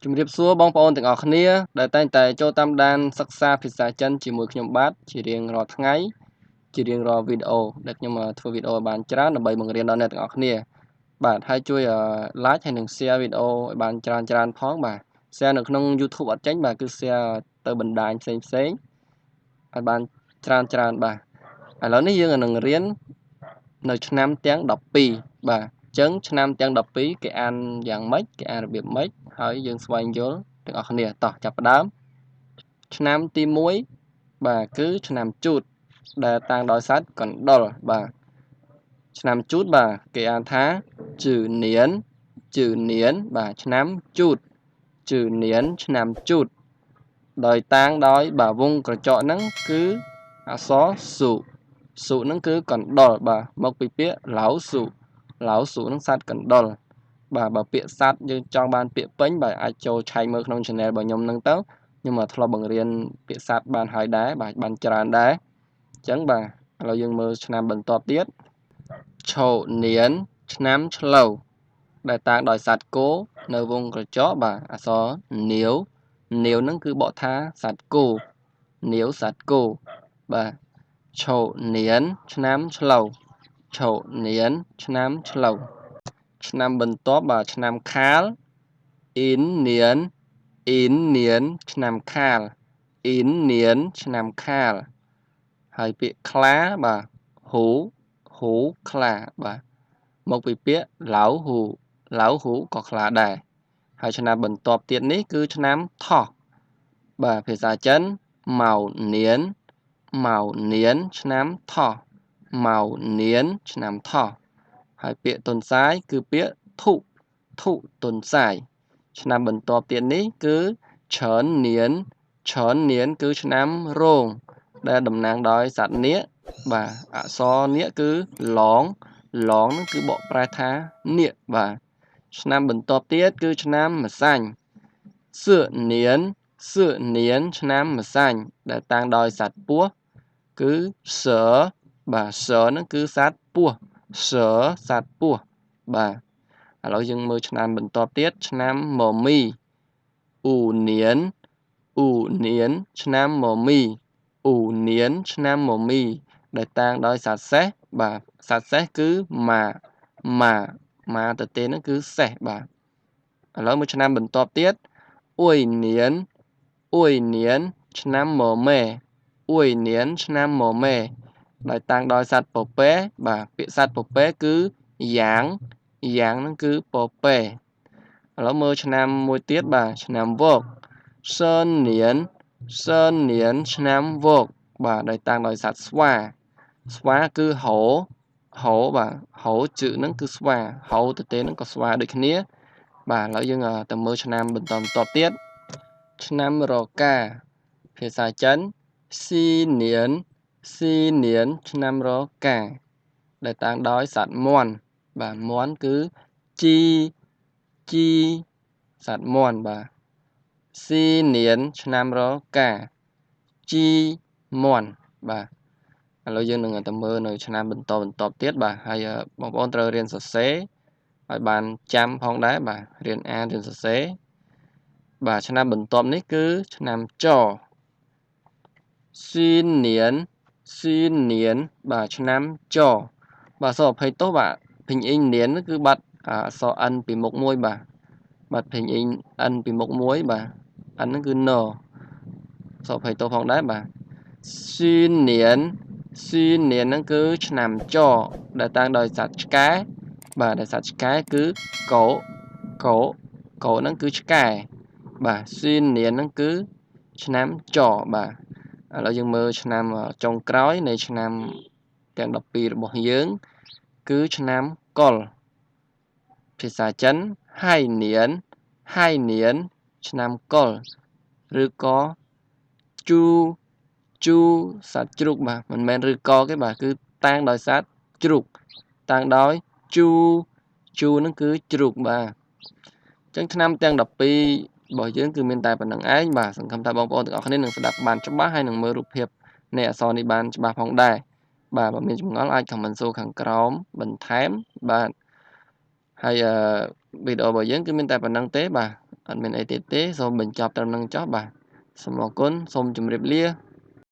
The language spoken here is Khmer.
ជំរាបសួរបងប្អូនទាំងអស់គ្នាដែលតែងតែចូលតាមដានសិក្សាភាសាចិនជាមួយខ្ញុំបាទជារៀងរាល់ថ្ងៃជារៀងរាល់វីដេអូដែលខ្ញុំធ្វើវីដេអូឲ្យបានច្រើនដើម្បីបង្រៀនដល់អ្នកទាំងអស់គ្នាបាទហើយជួយ like ហើយនិង share វីដេអូឲ្យបានច្រើនផងបាទ share នៅក្នុង YouTube អត់ចេញបាទគឺ share ទៅបណ្ដាញផ្សេងឲ្យបានច្រើនបាទឥឡូវនេះយើងនឹងរៀននៅឆ្នាំទាំង12បាទអញ្ចឹងឆ្នាំទាំង12គេអានយ៉ាងម៉េចគេអានរបៀបម៉េចហើយយើងស្វែងយល់ទាំងអស់គ្នាតោះចាប់ផ្ដើមឆ្នាំទី1បាទគឺឆ្នាំជូតដែលតាំងដោយសត្វកណ្ដុរបាទឆ្នាំជូតបាទគេអានថាជឺនៀនបាទឆ្នាំជូតជឺនៀនឆ្នាំជូតដោយតាំងដោយបាទវងក្រចកហ្នឹងគឺអក្សរស៊ុហ្នឹងគឺកណ្ដុរបាទមកពីពាក្យឡៅស៊ុហ្នឹងសត្វកណ្ដុរបាទបើពាក្យសត្វយើងចង់បានពាក្យពេញបាទអាចចូលឆែកមើលក្នុង channel របស់ខ្ញុំហ្នឹងទៅខ្ញុំធ្លាប់បង្រៀនពាក្យសត្វបានហើយដែរបាទបានច្រើនដែរអញ្ចឹងបាទឥឡូវយើងមើលឆ្នាំបន្ទាប់ទៀតឆូនៀនឆ្នាំឆ្លូវដែលតាំងដោយសត្វគោនៅវងក្រចកបាទអក្សរនាវហ្នឹងគឺបកថាសត្វគោនាវសត្វគោបាទឆូនៀនឆ្នាំឆ្លូវឆូនៀនឆ្នាំឆ្លូវឆ្នាំបន្ទាប់បាទឆ្នាំខាលអ៊ីននៀនឆ្នាំខាលអ៊ីននៀនឆ្នាំខាលហើយពាក្យខ្លាបាទហ៊ូខ្លាបាទមកពីពាក្យឡៅហ៊ូក៏ខ្លាដែរហើយឆ្នាំបន្ទាប់ទៀតនេះគឺឆ្នាំថោះបាទភាសាចិនម៉ៅនៀនឆ្នាំថោះម៉ៅនៀនឆ្នាំថោះហើយពាក្យតុនសាយគឺពាក្យធុតុនសាយឆ្នាំបន្ទាប់ទៀតនេះគឺឆើននៀនគឺឆ្នាំរោងដែលតំណាងដោយសត្វនាគបាទអក្សរនាគគឺឡងហ្នឹងគឺបកប្រែថានាគបាទឆ្នាំបន្ទាប់ទៀតគឺឆ្នាំម្សាញ់សឿនៀនឆ្នាំម្សាញ់ដែលតាំងដោយសត្វពស់គឺសើបាទសើហ្នឹងគឺសត្វពស់សត្វពស់បាទឥឡូវយើងមើលឆ្នាំបន្ទាប់ទៀតឆ្នាំមមីអ៊ូនៀនឆ្នាំមមីឆ្នាំមមីដែលតាំងដោយសត្វសេះបាទសត្វសេះគឺម៉ាទៅទេហ្នឹងគឺសេះបាទឥឡូវមើលឆ្នាំបន្ទាប់ទៀតអ៊ុយនៀនឆ្នាំមមេឆ្នាំមមេដែលតាំងដោយសត្វពពែបាទពាក្យសត្វពពែគឺយ៉ាងហ្នឹងគឺពពែឥឡូវមើលឆ្នាំមួយទៀតបាទឆ្នាំវកសឺននៀនឆ្នាំវកបាទដែលតាំងដោយសត្វស្វាគឺហោបាទហោជឺហ្នឹងគឺស្វាហោទៅទេហ្នឹងក៏ស្វាដូចគ្នាបាទឥឡូវយើងទៅមើលឆ្នាំបន្តទៀតឆ្នាំរកាភាសាចិនស៊ីនៀនឆ្នាំរកាដែលតាំងដោយសត្វមាន់បាទមាន់គឺជីសត្វមាន់បាទស៊ីនៀនឆ្នាំរកាជីមាន់បាទឥឡូវយើងនឹងទៅមើលនៅឆ្នាំបន្តទៀតបាទហើយបងប្អូនត្រូវរៀនសរសេរឲ្យបានចាំផងដែរបាទរៀនអានរៀនសរសេរបាទឆ្នាំបន្ទាប់នេះគឺឆ្នាំចស៊ីនៀនបាទឆ្នាំចបាទសូមអភ័យទោសបាទភីងអ៊ីងនៀនគឺបាត់អក្សរ n ពីមុខមួយបាទភីងអ៊ីង n ពីមុខមួយបាទ n ហ្នឹងគឺណសូមអភ័យទោសផងដែរបាទស៊ីនៀនហ្នឹងគឺឆ្នាំចដែលតាំងដោយសត្វឆ្កែបាទដែលសត្វឆ្កែគឺកោហ្នឹងគឺឆ្កែបាទស៊ីនៀនហ្នឹងគឺឆ្នាំចបាទឥឡូវយើងមើលឆ្នាំចុងក្រោយនៃឆ្នាំទាំង12របស់យើងគឺឆ្នាំកុលភាសាចិនហៃនៀនឆ្នាំកុលឬក៏ជូសត្វជ្រូកបាទមិនមែនឬក៏ទេបាទគឺតាំងដោយសត្វជ្រូកតាំងដោយជូហ្នឹងគឺជ្រូកបាទអញ្ចឹងឆ្នាំទាំង12របស់យើងគឺមានតែប៉ុណ្្នឹងឯងបាទសង្ឃឹមថាបងប្អូនទាំងអស់គ្នានឹងស្ដាប់បានច្បាស់ហើយនឹងមើលរូបភាពនៃអក្សរនេះបានច្បាស់ផងដែរបាទបើមានចម្ងល់អាច comment សួរខាងក្រោមបន្ថែមបាទហើយវីដេអូរបស់យើងគឺមានតែប៉ុណ្្នឹងទេបាទ អត់មានអីទៀតទេសូមបញ្ចប់ត្រឹមនឹងចោះបាទសូមអរគុណសូមជម្រាបលា